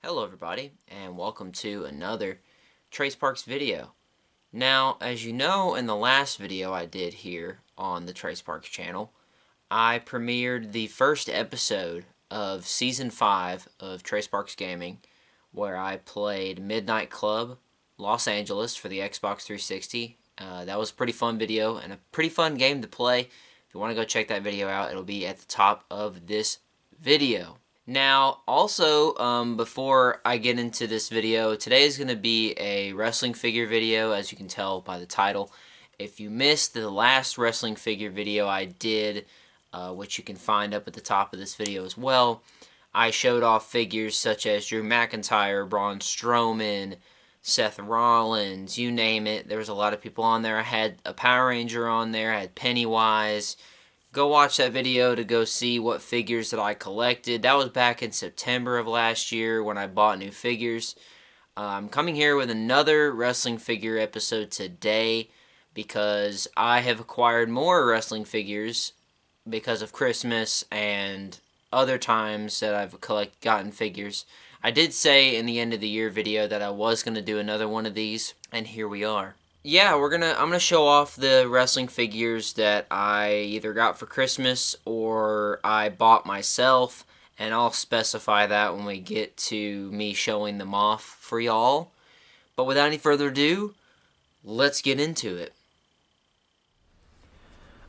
Hello everybody, and welcome to another Trace Parks video. Now, as you know, in the last video I did here on the Trace Parks channel, I premiered the first episode of Season 5 of Trace Parks Gaming, where I played Midnight Club Los Angeles for the Xbox 360. That was a pretty fun video and a pretty fun game to play. If you want to go check that video out, it'll be at the top of this video. Now, also, before I get into this video, today is going to be a wrestling figure video, as you can tell by the title. If you missed the last wrestling figure video I did, which you can find up at the top of this video as well, I showed off figures such as Drew McIntyre, Braun Strowman, Seth Rollins, you name it. There was a lot of people on there. I had a Power Ranger on there, I had Pennywise. Go watch that video to go see what figures that I collected. That was back in September of last year when I bought new figures. I'm coming here with another wrestling figure episode today because I have acquired more wrestling figures because of Christmas and other times that I've gotten figures. I did say in the end of the year video that I was going to do another one of these, and here we are. Yeah, I'm gonna show off the wrestling figures that I either got for Christmas or I bought myself, and I'll specify that when we get to me showing them off for y'all. But without any further ado, let's get into it.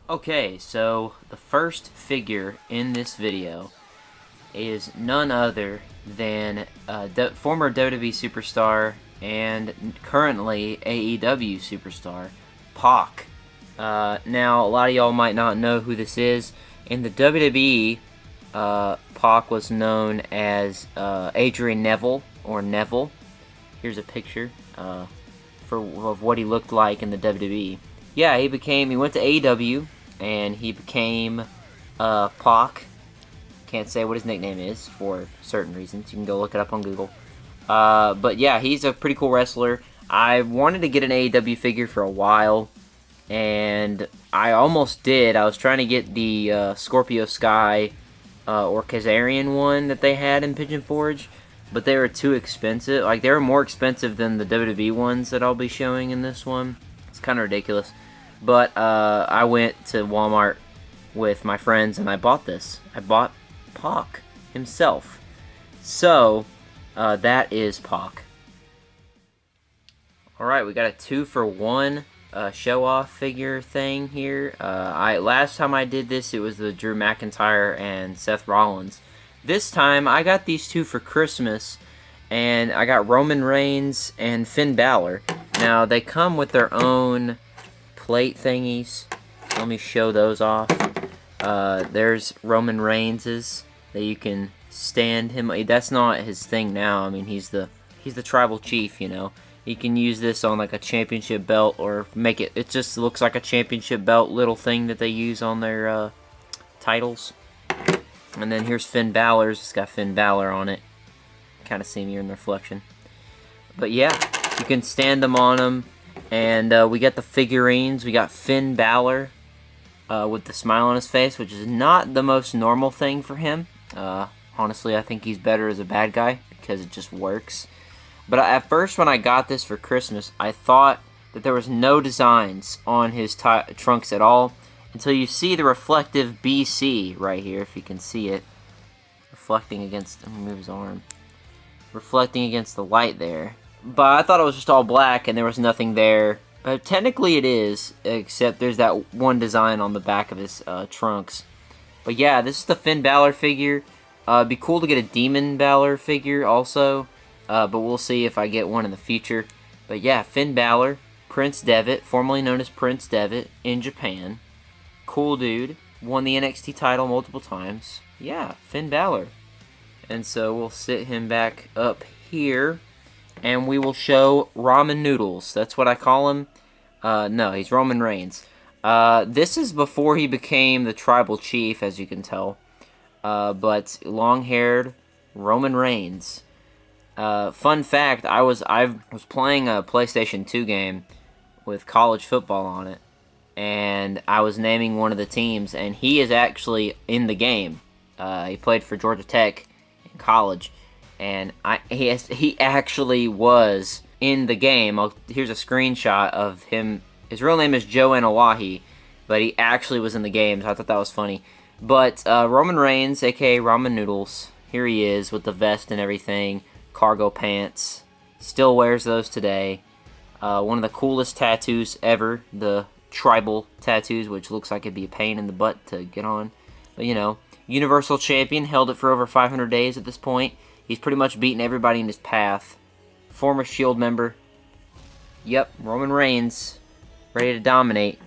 Okay, so the first figure in this video is none other than former WWE superstar and currently AEW superstar, Pac. Now, a lot of y'all might not know who this is. In the WWE, Pac was known as Adrian Neville, or Neville. Here's a picture of what he looked like in the WWE. Yeah, he went to AEW, and he became Pac. Can't say what his nickname is for certain reasons. You can go look it up on Google. But yeah, he's a pretty cool wrestler. I wanted to get an AEW figure for a while, and I almost did. I was trying to get the Scorpio Sky or Kazarian one that they had in Pigeon Forge, but they were too expensive. Like, they were more expensive than the WWE ones that I'll be showing in this one. It's kind of ridiculous. But I went to Walmart with my friends, and I bought this. I bought Pac himself. So that is Pac. Alright, we got a 2-for-1 show-off figure thing here. Last time I did this, it was the Drew McIntyre and Seth Rollins. This time, I got these two for Christmas, and I got Roman Reigns and Finn Balor. Now, they come with their own plate thingies. Let me show those off. There's Roman Reigns's that you can stand him. That's not his thing now. I mean, he's the tribal chief, you know. You can use this on like a championship belt or make it. It just looks like a championship belt little thing that they use on their titles. And then here's Finn Balor's. It's got Finn Balor on it. Kind of see me in the reflection. But yeah, you can stand them on them. And we got the figurines. We got Finn Balor with the smile on his face, which is not the most normal thing for him. Honestly, I think he's better as a bad guy because it just works. But at first, when I got this for Christmas, I thought that there was no designs on his trunks at all until you see the reflective BC right here, if you can see it. Reflecting against, let me move his arm. Reflecting against the light there. But I thought it was just all black and there was nothing there. But technically it is, except there's that one design on the back of his trunks. But yeah, this is the Finn Balor figure. It'd be cool to get a Demon Balor figure also, but we'll see if I get one in the future. But yeah, Finn Balor, Prince Devitt, formerly known as Prince Devitt in Japan. Cool dude, won the NXT title multiple times. Yeah, Finn Balor. And so we'll sit him back up here, and we will show Ramen Noodles. That's what I call him. No, he's Roman Reigns. This is before he became the tribal chief, as you can tell. But long-haired Roman Reigns. Fun fact, I was playing a PlayStation 2 game with college football on it, and I was naming one of the teams, and he is actually in the game. He played for Georgia Tech in college, and he actually was in the game. Here's a screenshot of him. His real name is Joe Anawahi, but he actually was in the game, so I thought that was funny. But Roman Reigns, aka Ramen Noodles, here he is with the vest and everything, cargo pants, still wears those today. One of the coolest tattoos ever, the tribal tattoos, which looks like it'd be a pain in the butt to get on. But you know, Universal Champion, held it for over 500 days at this point. He's pretty much beaten everybody in his path. Former Shield member. Yep, Roman Reigns, ready to dominate.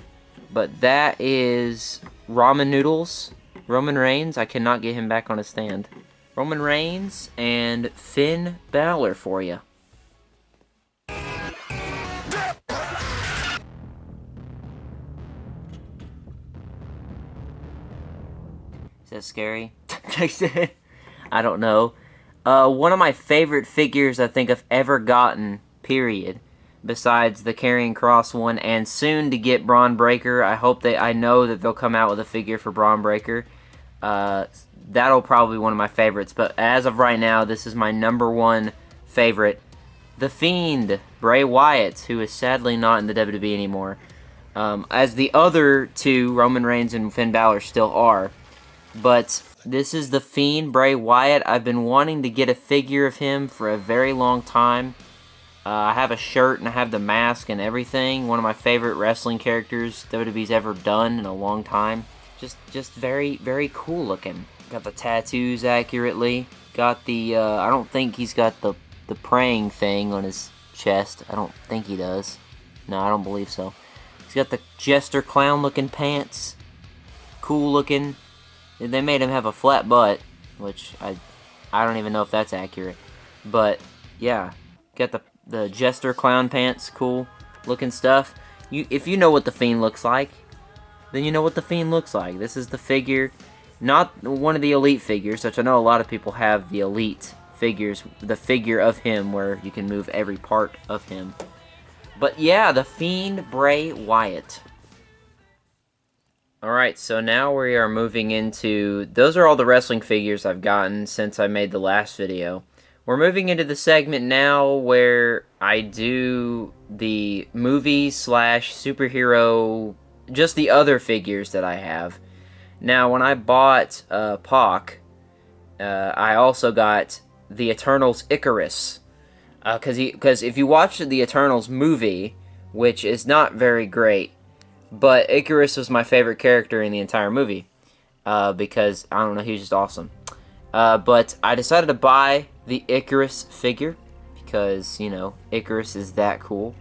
But that is Ramen Noodles. Roman Reigns, I cannot get him back on his stand. Roman Reigns and Finn Balor for you. Is that scary? I don't know. One of my favorite figures I think I've ever gotten, period. Besides the Karrion Kross one, and soon to get Braun Breaker. I know that they'll come out with a figure for Braun Breaker. That'll probably be one of my favorites, but as of right now, this is my #1 favorite. The Fiend, Bray Wyatt, who is sadly not in the WWE anymore. As the other two, Roman Reigns and Finn Balor, still are. But this is the Fiend, Bray Wyatt. I've been wanting to get a figure of him for a very long time. I have a shirt and I have the mask and everything. One of my favorite wrestling characters WWE's ever done in a long time. Just very, very cool looking. Got the tattoos accurately. Got the, I don't think he's got the praying thing on his chest. I don't think he does. No, I don't believe so. He's got the Jester Clown looking pants. Cool looking. They made him have a flat butt, which I don't even know if that's accurate. But, yeah. Got the Jester Clown pants, cool looking stuff. If you know what the Fiend looks like, then you know what the Fiend looks like. This is the figure, not one of the Elite figures, which I know a lot of people have the Elite figures, the figure of him where you can move every part of him. But yeah, the Fiend, Bray Wyatt. Alright, so now we are moving into, those are all the wrestling figures I've gotten since I made the last video. We're moving into the segment now where I do the movie / superhero, just the other figures that I have. Now, when I bought Pac, I also got the Eternals Ikaris. Because if you watch the Eternals movie, which is not very great, but Ikaris was my favorite character in the entire movie. Because, I don't know, he was just awesome. But I decided to buy the Ikaris figure because, you know, Ikaris is that cool.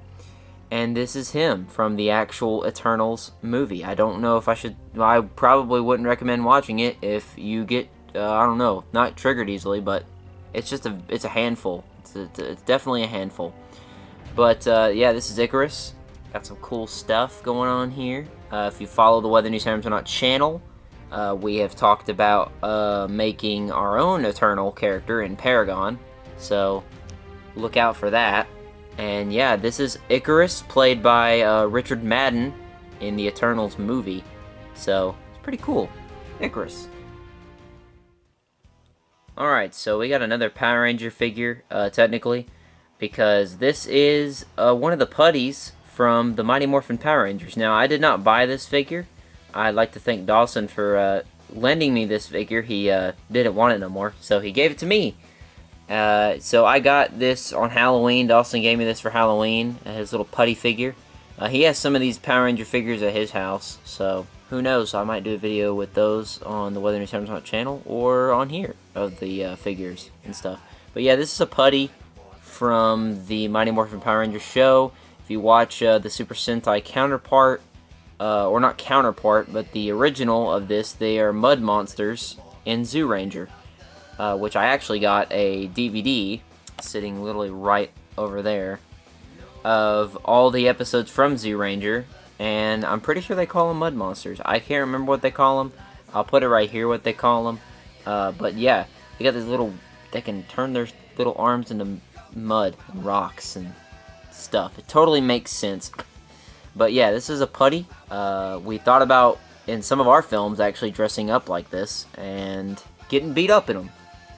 And this is him from the actual Eternals movie. I don't know if I should, I probably wouldn't recommend watching it if you get, I don't know, not triggered easily, but it's just it's a handful. It's definitely a handful. But, yeah, this is Ikaris. Got some cool stuff going on here. If you follow the Weather News Hamilton channel, we have talked about making our own Eternal character in Paragon, so look out for that. And yeah, this is Ikaris, played by Richard Madden in the Eternals movie, so it's pretty cool. Ikaris. Alright, so we got another Power Ranger figure, technically, because this is one of the putties from the Mighty Morphin Power Rangers. Now, I did not buy this figure. I'd like to thank Dawson for lending me this figure. He didn't want it no more, so he gave it to me. So I got this on Halloween. Dawson gave me this for Halloween, his little putty figure. He has some of these Power Ranger figures at his house, so who knows, I might do a video with those on the Weather News Hamilton channel, or on here, of the figures and stuff. But yeah, this is a putty from the Mighty Morphin Power Rangers show. If you watch the Super Sentai counterpart, or not counterpart, but the original of this, they are Mud Monsters in Zoo Ranger, which I actually got a DVD, sitting literally right over there, of all the episodes from Zoo Ranger, and I'm pretty sure they call them Mud Monsters. I can't remember what they call them. I'll put it right here what they call them. But yeah, they got this little, they can turn their little arms into mud and rocks and stuff. It totally makes sense. But yeah, this is a putty. We thought about, in some of our films, actually dressing up like this and getting beat up in them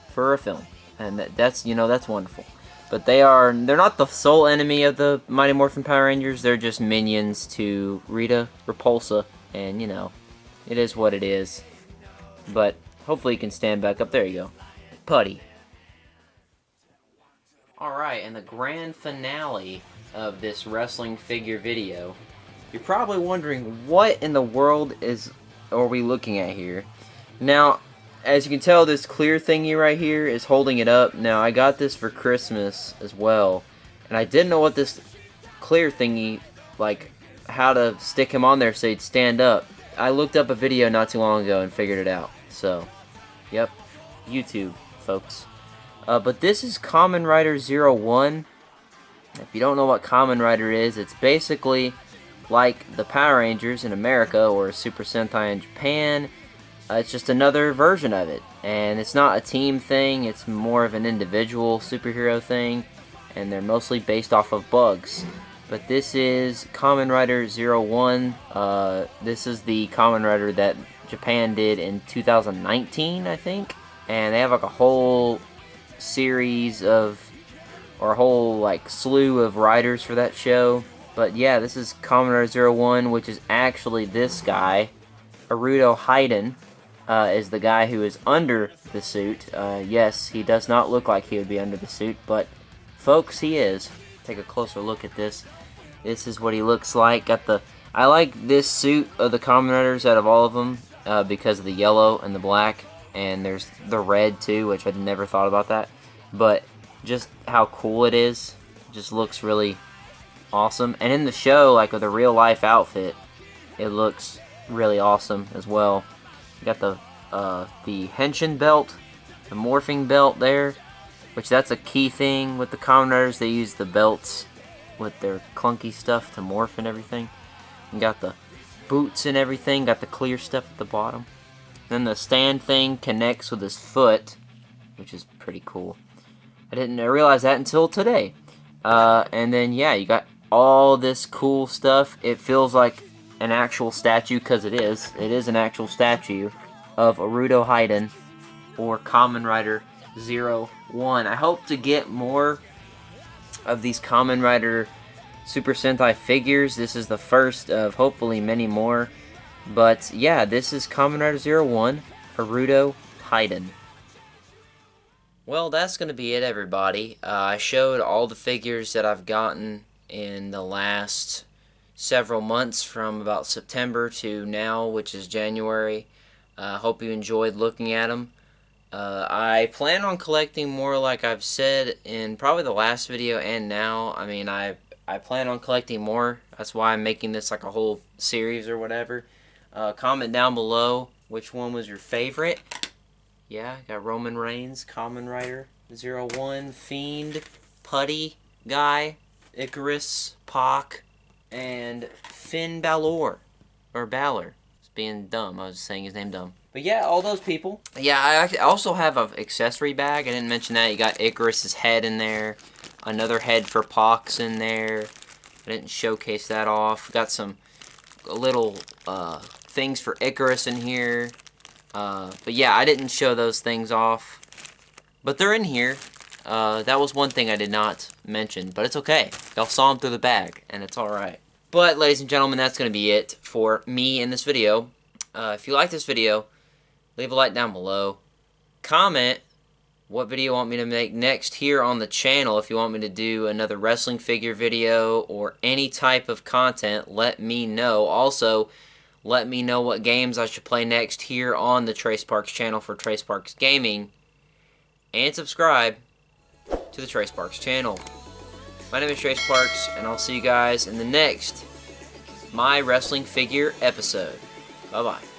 for a film. and that's that's wonderful. But they're not the sole enemy of the Mighty Morphin Power Rangers. They're just minions to Rita Repulsa, and it is what it is. But hopefully you can stand back up. There you go. Putty. Alright, and the grand finale of this wrestling figure video. You're probably wondering, what in the world are we looking at here? Now, as you can tell, this clear thingy right here is holding it up. Now, I got this for Christmas as well, and I didn't know what this clear thingy, like, how to stick him on there so he'd stand up. I looked up a video not too long ago and figured it out. So, yep, YouTube, folks. But this is Kamen Rider 01. If you don't know what Kamen Rider is, it's basically like the Power Rangers in America or Super Sentai in Japan. It's just another version of it, and it's not a team thing, it's more of an individual superhero thing, and they're mostly based off of bugs. But this is Kamen Rider 01. This is the Kamen Rider that Japan did in 2019, I think, and they have like a whole series of, or a whole like slew of riders for that show. But yeah, this is Kamen Rider 01, which is actually this guy, Aruto Hiden. Is the guy who is under the suit. Yes, he does not look like he would be under the suit, but folks, he is. Take a closer look at this. This is what he looks like. I like this suit of the Kamen Riders out of all of them because of the yellow and the black, and there's the red too, which I never thought about that. But just how cool it is, just looks really awesome. And in the show, like with a real life outfit, it looks really awesome as well. You got the Henshin belt, the morphing belt there, which that's a key thing with the Kamen Riders. They use the belts with their clunky stuff to morph and everything. You got the boots and everything, got the clear stuff at the bottom. Then the stand thing connects with his foot, which is pretty cool. I didn't realize that until today. And then yeah, you got all this cool stuff. It feels like an actual statue, because it is an actual statue of Aruto Hiden, or Kamen Rider 01. I hope to get more of these Kamen Rider Super Sentai figures. This is the first of hopefully many more. But yeah, this is Kamen Rider 01, Aruto Hiden. Well, that's going to be it, everybody. I showed all the figures that I've gotten in the last several months, from about September to now, which is January. Hope you enjoyed looking at them. I plan on collecting more, like I've said in probably the last video and now. I mean, I plan on collecting more. That's why I'm making this like a whole series or whatever. Comment down below which one was your favorite. Yeah, got Roman Reigns, Kamen Rider 01, Fiend, Putty Guy, Ikaris, Pac, and Finn Balor, or Balor. It's being dumb. I was saying his name dumb. But yeah, all those people. Yeah, I also have an accessory bag. I didn't mention that. You got Ikaris' head in there. Another head for Pac's in there. I didn't showcase that off. Got some little things for Ikaris in here. But yeah, I didn't show those things off. But they're in here. That was one thing I did not mention, but it's okay. Y'all saw them through the bag, and it's alright. But, ladies and gentlemen, that's going to be it for me in this video. If you like this video, leave a like down below. Comment what video you want me to make next here on the channel. If you want me to do another wrestling figure video or any type of content, let me know. Also, let me know what games I should play next here on the Trace Parks channel for Trace Parks Gaming. And subscribe to the Trace Parks channel. My name is Trace Parks, and I'll see you guys in the next My Wrestling Figure episode. Bye-bye.